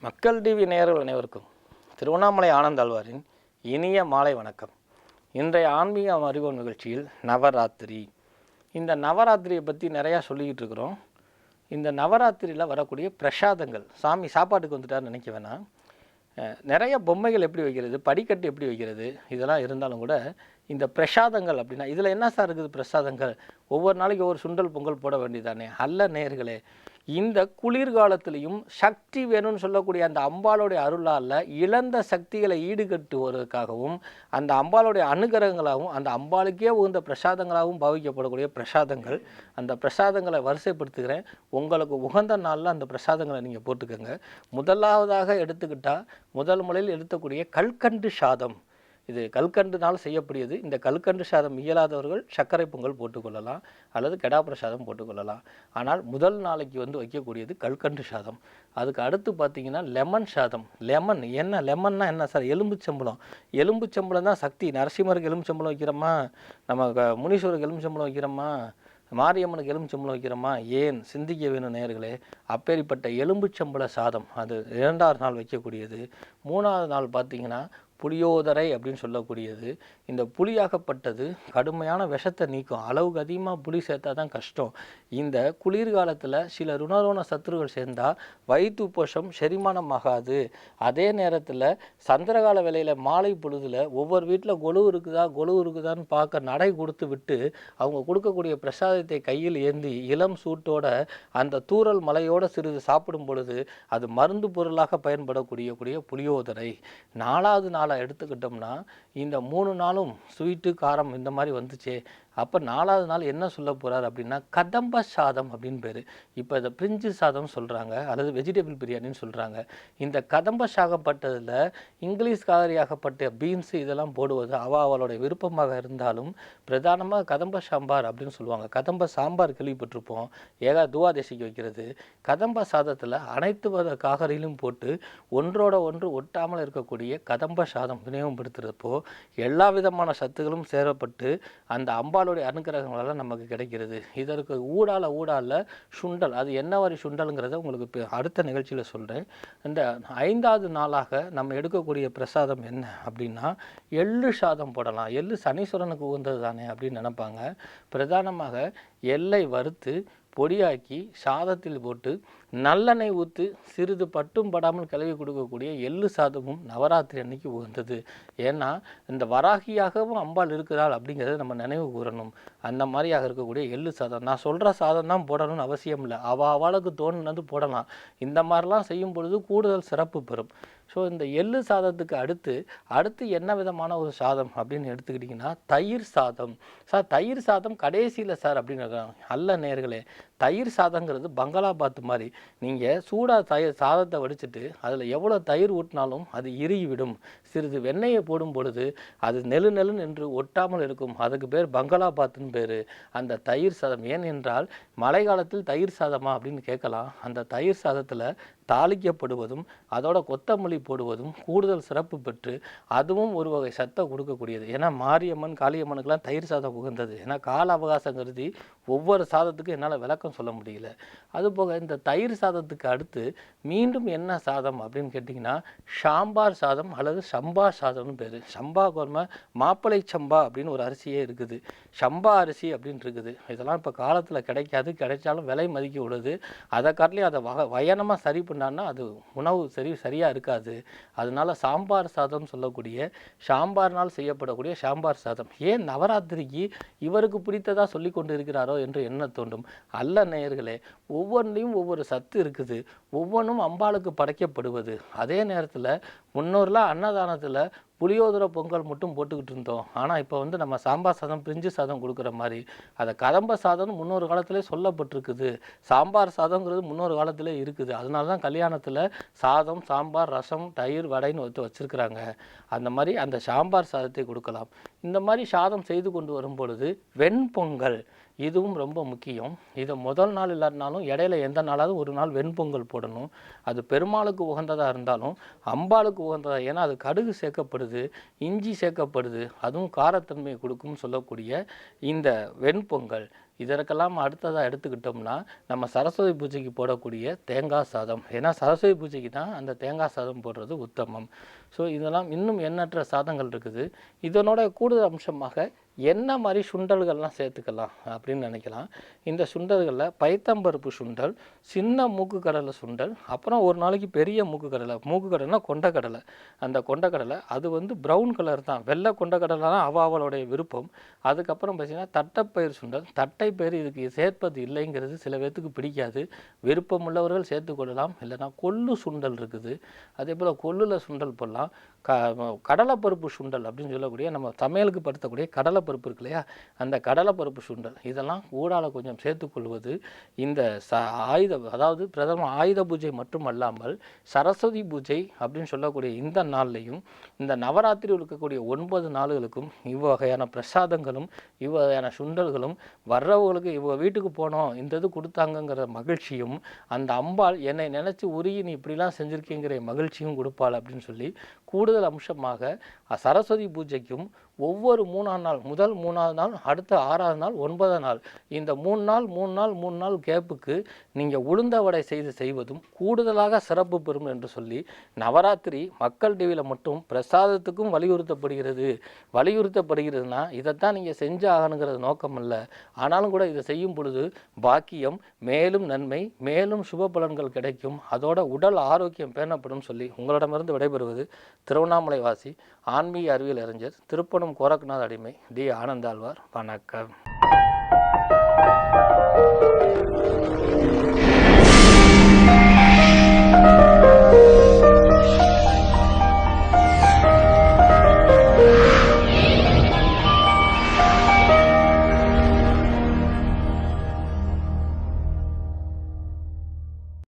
மக்கள் டிவி நேயர்கள் அனைவருக்கும் திருவண்ணாமலை ஆனந்தாழ்வாரின் இனிய மாலை வணக்கம். இன்றைய ஆன்மீக அறிவோம் நிகழ்ச்சியில் நவராத்திரி. இந்த நவராத்திரியை பற்றி நிறையா சொல்லிக்கிட்டு இருக்கிறோம். இந்த நவராத்திரியில் வரக்கூடிய பிரசாதங்கள், சாமி சாப்பாட்டுக்கு வந்துட்டார் நினைக்க வேணாம். நிறைய பொம்மைகள் எப்படி வைக்கிறது, படிக்கட்டு எப்படி வைக்கிறது, இதெல்லாம் இருந்தாலும் கூட இந்த பிரசாதங்கள் அப்படின்னா இதில் என்ன சார் இருக்குது? பிரசாதங்கள் ஒவ்வொரு நாளைக்கு ஒவ்வொரு சுண்டல் பொங்கல் போட வேண்டியதானே? அல்ல நேயர்களே, இந்த குளிர்காலத்திலையும் சக்தி வேணும்னு சொல்லக்கூடிய அந்த அம்பாளுடைய அருளால் இழந்த சக்திகளை ஈடுகட்டுவதற்காகவும் அந்த அம்பாளுடைய அனுகிரகங்களாகவும் அந்த அம்பாளுக்கே உகந்த பிரசாதங்களாகவும் பாவிக்கப்படக்கூடிய பிரசாதங்கள். அந்த பிரசாதங்களை வரிசைப்படுத்துகிறேன். உங்களுக்கு உகந்த நாளில் அந்த பிரசாதங்களை நீங்கள் போட்டுக்கோங்க. முதலாவதாக எடுத்துக்கிட்டால் முதல் முறையில் எடுக்கக்கூடிய கல்கண்டு சாதம். இது கல்கண்டுனால் செய்யக்கூடியது. இந்த கல்கண்டு சாதம் இயலாதவர்கள் சர்க்கரை பொங்கல் போட்டுக்கொள்ளலாம் அல்லது கெடா பிரசாதம் போட்டுக்கொள்ளலாம். ஆனால் முதல் நாளைக்கு வைக்கக்கூடியது கல்கண்டு சாதம். அதுக்கு அடுத்து பார்த்திங்கன்னா லெமன் சாதம். லெமன் என்ன? லெமன்னா என்ன சார்? எலும்புச்சம்பளம். எலும்புச்சம்பளம் தான் சக்தி. நரசிம்மருக்கு எலும்புச்சம்பளம் வைக்கிறோமா, நம்ம முனீஸ்வருக்கு எலும்புச்சம்பளம் வைக்கிறோமா, மாரியம்மனுக்கு எலும்புச்சம்பளம் வைக்கிறோமா? ஏன் சிந்திக்க வேணும் நேயர்களே. அப்பேற்பட்ட எலும்புச்சம்பள சாதம் அது 2வது நாள் வைக்கக்கூடியது. 3வது நாள் பார்த்திங்கன்னா புளியோதரை அப்படின்னு சொல்லக்கூடியது. இந்த புளியாகப்பட்டது கடுமையான விஷத்தை நீக்கும். அளவுக்கு அதிகமாக புளி சேர்த்தா தான் கஷ்டம். இந்த குளிர்காலத்தில் சில ருணரோண சத்துருகள் சேர்ந்தால் வயிற்று உப்போஷம் செரிமானம் ஆகாது. அதே நேரத்தில் சந்திரகால வேளையில் மாலை பொழுதில் ஒவ்வொரு வீட்டில் கொலு இருக்குதான்னு பார்க்க நடை கொடுத்து விட்டு அவங்க கொடுக்கக்கூடிய பிரசாதத்தை கையில் ஏந்தி இளம் சூட்டோட அந்த தூறல் மலையோடு சிறிது சாப்பிடும் பொழுது அது மருந்து பொருளாக பயன்படக்கூடிய புளியோதரை. 4வது நாளை எடுத்துக்கிட்டோம்னா இந்த 3 நாளும் ஸ்வீட்டு காரம் இந்த மாதிரி வந்துச்சே, அப்போ 4வது நாள் என்ன சொல்ல போகிறார் அப்படின்னா கதம்ப சாதம் அப்படின்னு பேர். இப்போ இதை பிரிஞ்சு சாதம் சொல்கிறாங்க அல்லது வெஜிடபிள் பிரியாணின்னு சொல்கிறாங்க. இந்த கதம்ப சாகப்பட்டதில் இங்கிலீஷ் காரியாகப்பட்ட பீன்ஸு இதெல்லாம் போடுவது அவளுடைய விருப்பமாக இருந்தாலும் பிரதானமாக கதம்ப சாம்பார் அப்படின்னு சொல்லுவாங்க. கதம்ப சாம்பார் கேள்விப்பட்டிருப்போம். துவாதசிக்கு வைக்கிறது. கதம்ப சாதத்தில் அனைத்து வகை காய்கறிகளும் போட்டு ஒன்றோட ஒன்று ஒட்டாமல் இருக்கக்கூடிய கதம்ப சாதம் விநியோகப்படுத்துகிறப்போ எல்லா விதமான சத்துகளும் சேரப்பட்டு அந்த அம்பாளுடைய அனுகிரகங்களால் நமக்கு கிடைக்கிறது. இதற்கு ஊடால சுண்டல். அது என்ன மாதிரி சுண்டலுங்கிறத உங்களுக்கு அடுத்த நிகழ்ச்சியில் சொல்கிறேன். இந்த 5வது நாளாக நம்ம எடுக்கக்கூடிய பிரசாதம் என்ன அப்படின்னா எள்ளு சாதம் போடலாம். எள்ளு சனீஸ்வரனுக்கு உகந்தது தானே அப்படின்னு நினைப்பாங்க. பிரதானமாக எள்ளை வறுத்து பொடியாக்கி சாதத்தில் போட்டு நல்லெண்ணெய் ஊற்றி சிறிது பட்டும் படாமல் கிளவி கொடுக்கக்கூடிய எள்ளு சாதமும் நவராத்திரி அன்னைக்கு உகந்தது. ஏன்னா இந்த வராகியாகவும் அம்பாள் இருக்கிறாள் அப்படிங்கிறத நம்ம நினைவு கூறணும். அந்த மாதிரியாக இருக்கக்கூடிய எள்ளு சாதம். நான் சொல்கிற சாதம் தான் போடணும்னு அவசியம் இல்லை. அவளுக்கு தோணுனது போடலாம். இந்த மாதிரிலாம் செய்யும் பொழுது கூடுதல் சிறப்பு பெறும். ஸோ இந்த எள்ளு சாதத்துக்கு அடுத்து என்ன விதமான ஒரு சாதம் அப்படின்னு எடுத்துக்கிட்டிங்கன்னா தயிர் சாதம். சார் தயிர் சாதம் கடைசியில் சார் அப்படின்னு இருக்காங்க. அல்ல நேர்களே, தயிர் சாதங்கிறது பங்களாபாத் மாதிரி. நீங்கள் சூடாக சாதத்தை வடிச்சிட்டு அதில் எவ்வளோ தயிர் ஊட்டினாலும் அது இறுகிவிடும். சிறிது வெண்ணெயை போடும் பொழுது அது நெலுன்னு என்று ஒட்டாமல் இருக்கும். அதுக்கு பேர் பங்களாபாத்துன்னு பேர். அந்த தயிர் சாதம். ஏன் என்றால் மழை காலத்தில் தயிர் சாதமா அப்படின்னு கேட்கலாம். அந்த தயிர் சாதத்தில் தாளிக்கப்படுவதும் அதோட கொத்தமல்லி போடுவதும் கூடுதல் சிறப்பு பெற்று அதுவும் ஒரு வகை சத்தை கொடுக்கக்கூடியது. ஏன்னா மாரியம்மன் காளியம்மனுக்கெல்லாம் தயிர் சாதம் உகந்தது. ஏன்னா கால அவகாசம் கருதி ஒவ்வொரு சாதத்துக்கும் என்னால் விளக்கம் சொல்ல முடியல. அதுபோக இந்த தயிர் சாதத்துக்கு அடுத்து மீண்டும் என்ன சாதம் அப்படின்னு கேட்டிங்கன்னா சாம்பார் சாதம் அல்லது சம்பா சாதம்னு பேர். சம்பா கோர்மை மாப்பிளை சம்பா அப்படின்னு ஒரு அரிசியே இருக்குது. சம்பா அரிசி அப்படின்னு இருக்குது. இதெல்லாம் இப்போ காலத்தில் கிடைக்காது. கிடைச்சாலும் விலை மதிக்க உள்ளது. அதை காட்டிலையும் அதை வயனமாக சரி பண்ணான்னா அது உணவு சரியாக இருக்காது. அதனால சாம்பார் சாதம் சொல்லக்கூடிய சாம்பார்னால் செய்யப்படக்கூடிய சாம்பார் சாதம். ஏன் நவராத்திரிக்கு இவருக்கு பிடித்ததாக சொல்லி கொண்டு இருக்கிறாரோ என்று எண்ண தோன்றும். அல்ல நேயர்களே, ஒவ்வொன்றையும் ஒவ்வொரு சத்து இருக்குது. ஒவ்வொன்றும் அம்பாளுக்கு படைக்கப்படுவது. அதே நேரத்தில் முன்னோர்லாம் அன்னதானத்தில் புளியோதரை பொங்கல் மட்டும் போட்டுக்கிட்டு இருந்தோம். ஆனால் இப்போ நம்ம சாம்பார் சாதம் பிரிஞ்சு சாதம் கொடுக்குற மாதிரி அதை கதம்ப சாதம்னு முன்னொரு காலத்திலே சொல்லப்பட்டிருக்குது. சாம்பார் சாதங்கிறது முன்னொரு காலத்திலே இருக்குது. அதனால தான் கல்யாணத்தில் சாதம் சாம்பார் ரசம் தயிர் வடைன்னு வச்சுருக்குறாங்க. அந்த மாதிரி அந்த சாம்பார் சாதத்தை கொடுக்கலாம். இந்த மாதிரி சாதம் செய்து கொண்டு வரும் பொழுது வெண்பொங்கல் இதுவும் ரொம்ப முக்கியம். இதை முதல் நாள் இல்லாட்டினாலும் இடையில எந்த நாளாவது ஒரு நாள் வெண்பொங்கல் போடணும். அது பெருமாளுக்கு உகந்ததாக இருந்தாலும் அம்பாளுக்கு உகந்ததாக. ஏன்னா அது கடுகு சேர்க்கப்படுது, இஞ்சி சேர்க்கப்படுது, அதுவும் காரத்தன்மையை கொடுக்கும்னு சொல்லக்கூடிய இந்த வெண்பொங்கல் இதற்கெல்லாம் அடுத்ததாக எடுத்துக்கிட்டோம்னா நம்ம சரஸ்வதி பூஜைக்கு போடக்கூடிய தேங்காய் சாதம். ஏன்னா சரஸ்வதி பூஜைக்கு தான் அந்த தேங்காய் சாதம் போடுறது உத்தமம். ஸோ இதெல்லாம் இன்னும் எண்ணற்ற சாதங்கள் இருக்குது. இதனோட கூடுதல் அம்சமாக என்ன மாதிரி சுண்டல்கள்லாம் சேர்த்துக்கலாம் அப்படின்னு நினைக்கலாம். இந்த சுண்டல்களில் பைத்தம்பருப்பு சுண்டல், சின்ன மூக்குக்கடலை சுண்டல், அப்புறம் ஒரு நாளைக்கு பெரிய மூக்குக்கடலைனா கொண்டக்கடலை. அந்த கொண்டக்கடலை அது வந்து ப்ரௌன் கலர் தான், வெள்ளை கொண்டக்கடலை தான் அவளுடைய விருப்பம். அதுக்கப்புறம் பார்த்திங்கன்னா தட்டைப்பயிர் சுண்டல். தட்டைப்பயிர் இதுக்கு சேர்ப்பது இல்லைங்கிறது சில பேர்த்துக்கு பிடிக்காது. விருப்பம் உள்ளவர்கள் சேர்த்துக்கொள்ளலாம். இல்லைனா கொள்ளு சுண்டல் இருக்குது. அதே போல் கொள்ளில் சுண்டல் போடலாம். கடலைப்பருப்பு சுண்டல் அப்படின்னு சொல்லக்கூடிய நம்ம சமையலுக்கு படுத்தக்கூடிய கடலைப்பருப்பு இருக்கு இல்லையா, அந்த கடலைப்பருப்பு சுண்டல் இதெல்லாம் ஊடால கொஞ்சம் சேர்த்துக்கொள்வது இந்த அதாவது பிரதம ஆயுத பூஜை மட்டும் அல்லாமல் சரஸ்வதி பூஜை அப்படின்னு சொல்லக்கூடிய இந்த நாள்லையும் இந்த நவராத்திரி இருக்கக்கூடிய 9 நாளுகளுக்கும் இவ்வகையான பிரசாதங்களும் இவ்வகையான சுண்டல்களும் வர்றவங்களுக்கு இவங்க வீட்டுக்கு போனோம் இந்த இது கொடுத்தாங்கங்கிற மகிழ்ச்சியும், அந்த அம்பாள் என்னை நினச்சி உருகி நீ இப்படிலாம் செஞ்சுருக்கீங்கிற மகிழ்ச்சியும் கொடுப்பாள் அப்படின்னு சொல்லி கூடுதல் அம்சமாக சரஸ்வதி பூஜைக்கும் ஒவ்வொரு 3ஆம் நாள், முதல் 3ஆவது நாள், அடுத்த 6ஆவது நாள், 9ஆவது நாள், இந்த 3 நாள் கேப்புக்கு நீங்கள் உளுந்த வடை செய்வதும் கூடுதலாக சிறப்பு பெறும் என்று சொல்லி நவராத்திரி மக்கள் டிவியில் மட்டும் பிரசாதத்துக்கும் வலியுறுத்தப்படுகிறதுனா இதைத்தான் நீங்கள் செஞ்சு ஆகணுங்கிறது நோக்கம் அல்ல. ஆனாலும் கூட இதை செய்யும் பொழுது பாக்கியம், மேலும் நன்மை, மேலும் சுப பலன்கள் கிடைக்கும், அதோட உடல் ஆரோக்கியம் பேணப்படும் சொல்லி உங்களிடமிருந்து விடைபெறுவது திருவண்ணாமலை வாசி ஆன்மீக அறிவியல் அறிஞர் திருப்பணம் கோரக்நாத் அடிமை டி. ஆனந்தாழ்வார். வணக்கம்.